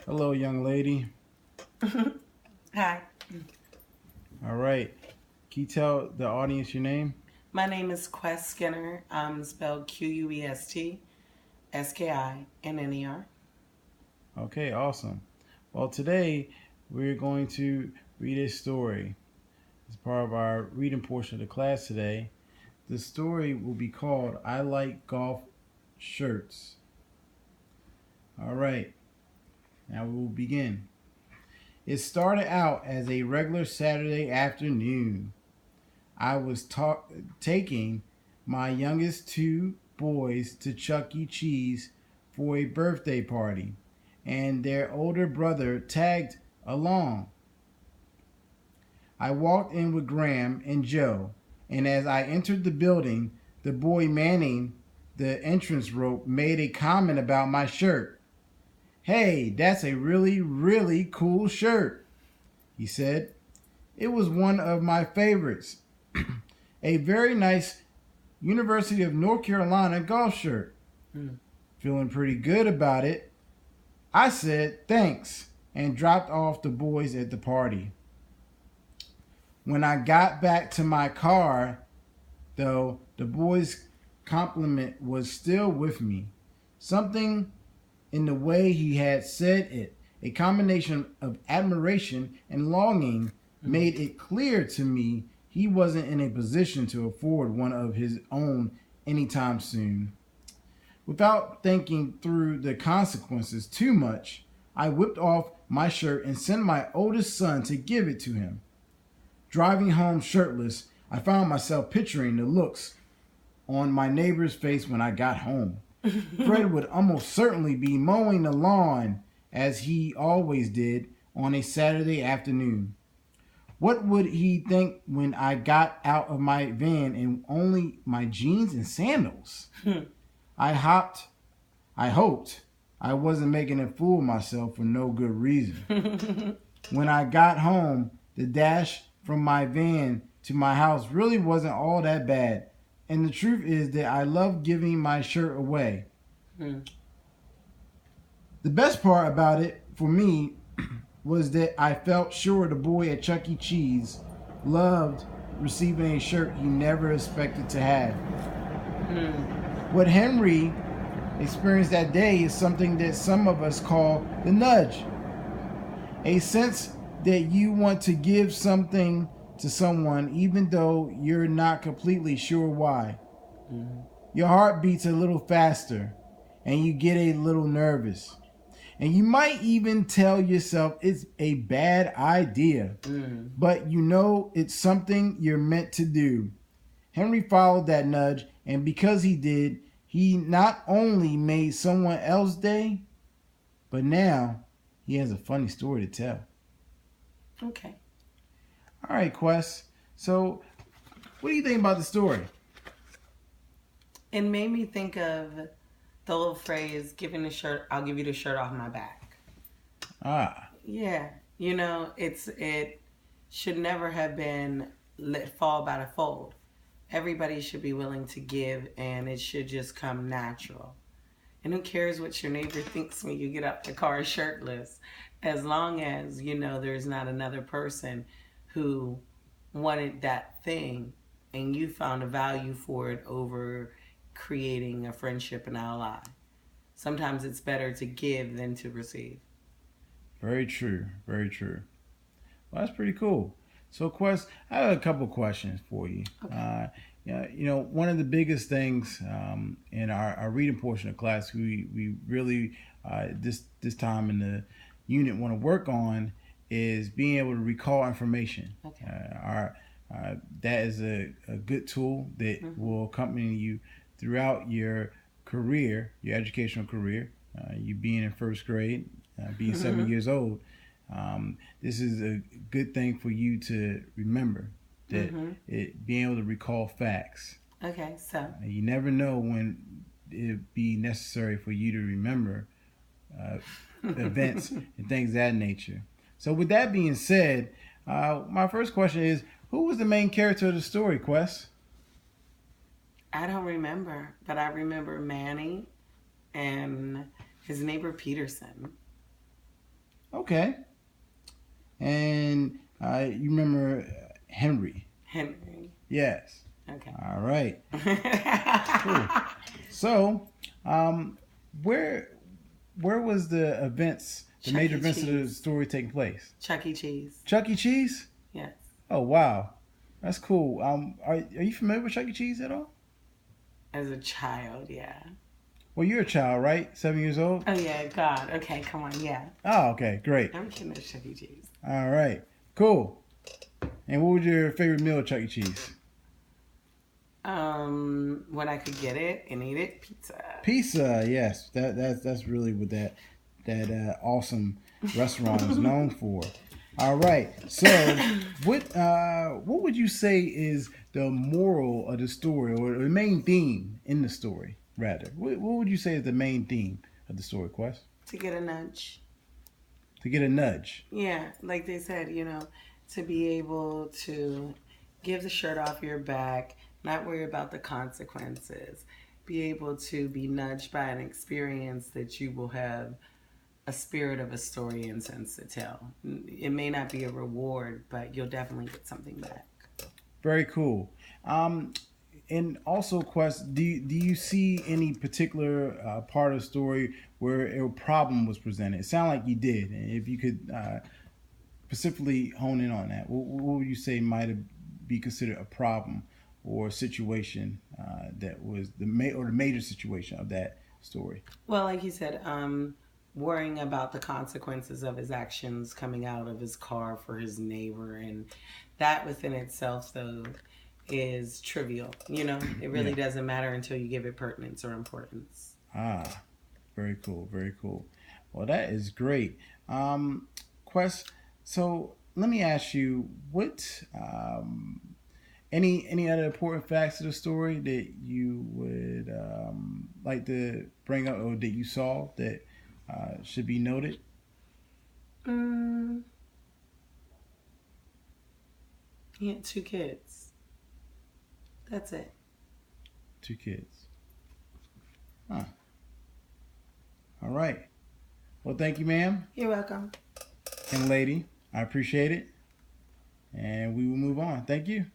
Hello, young lady. Hi, All right. Can you tell the audience your name? my name is Quest Skinner. Spelled Questskinnner. Okay, awesome. Well, today we're going to read a story as part of our reading portion of the class today. The story will be called I Like Golf Shirts. All right, now we will begin. It started out as a regular Saturday afternoon. I was taking my youngest two boys to Chuck E. Cheese for a birthday party, and their older brother tagged along. I walked in with Graham and Joe, and as I entered the building, the boy manning the entrance rope made a comment about my shirt. "Hey, that's a really, really cool shirt," he said. "It was one of my favorites. A very nice University of North Carolina golf shirt." Mm. Feeling pretty good about it, I said thanks and dropped off the boys at the party. When I got back to my car, though, the boys' compliment was still with me. Something in the way he had said it, a combination of admiration and longing, made it clear to me he wasn't in a position to afford one of his own anytime soon. Without thinking through the consequences too much, I whipped off my shirt and sent my oldest son to give it to him. Driving home shirtless, I found myself picturing the looks on my neighbor's face when I got home. Fred would almost certainly be mowing the lawn as he always did on a Saturday afternoon. What would he think when I got out of my van in only my jeans and sandals? I hopped I hoped I wasn't making a fool of myself for no good reason. When I got home, the dash from my van to my house really wasn't all that bad. And the truth is that I love giving my shirt away. Mm. The best part about it for me was that I felt sure the boy at Chuck E. Cheese loved receiving a shirt he never expected to have. What Henry experienced that day is something that some of us call the nudge, a sense that you want to give something to someone even though you're not completely sure why. Your heart beats a little faster and you get a little nervous. And you might even tell yourself it's a bad idea, but you know it's something you're meant to do. Henry followed that nudge, and because he did, he not only made someone else's day, but now he has a funny story to tell. Okay. All right, Quest. So, what do you think about the story? It made me think of the little phrase, giving the shirt, I'll give you the shirt off my back. Ah, Yeah. It should never have been let fall by the fold. Everybody should be willing to give and it should just come natural. And who cares what your neighbor thinks when you get out the car shirtless? As long as, there's not another person who wanted that thing and you found a value for it over creating a friendship and ally. Sometimes it's better to give than to receive. very true. Very true. Well, that's pretty cool. So, Quest, I have a couple questions for you. Okay. Yeah, one of the biggest things in our reading portion of class, we really this time in the unit want to work on is being able to recall information. Okay. Our that is a good tool that will accompany you throughout your career, your educational career. You being in first grade, being 7 years old, this is a good thing for you to remember that it being able to recall facts. Okay, so. You never know when it be necessary for you to remember uh, events and things of that nature. So, with that being said, my first question is, who was the main character of the story, Quest? I don't remember, but I remember Manny and his neighbor Peterson. Okay. And you remember Henry? Henry. Yes. Okay. All right. Cool. So, where was the events, the Chuck major E. events of the Cheese. story taking place? Chuck E. Cheese. Chuck E. Cheese? Yes. Oh wow, that's cool. Are you familiar with Chuck E. Cheese at all? As a child, yeah. Well, you're a child, right? 7 years old. Oh yeah, God. Okay, come on, yeah. Oh, okay, great. I'm kidding at Chuck E. Cheese. All right, cool. And what was your favorite meal at Chuck E. Cheese? When I could get it and eat it, pizza. Pizza, yes. That's really what that awesome restaurant is known for. All right. So, what would you say is the moral of the story, or the main theme in the story? Rather, what would you say is the main theme of the story, Quest? To get a nudge. To get a nudge. Yeah, like they said, to be able to give the shirt off your back, not worry about the consequences, be able to be nudged by an experience that you will have a spirit of a story and sense to tell. It may not be a reward, but you'll definitely get something back. Very cool. And also, Quest, do you see any particular part of the story where a problem was presented? It sounded like you did. And if you could specifically hone in on that, what would you say might be considered a problem or a situation that was the major situation of that story? Well, like you said, worrying about the consequences of his actions coming out of his car for his neighbor, and that within itself, though, is trivial. It really doesn't matter until you give it pertinence or importance. Ah, very cool, very cool. Well, that is great. Quest, so let me ask you, what any other important facts of the story that you would like to bring up, or that you saw that should be noted? He had 2 kids. That's it. 2 kids. Huh. All right. Well, thank you, ma'am. You're welcome. And lady, I appreciate it. And we will move on. Thank you.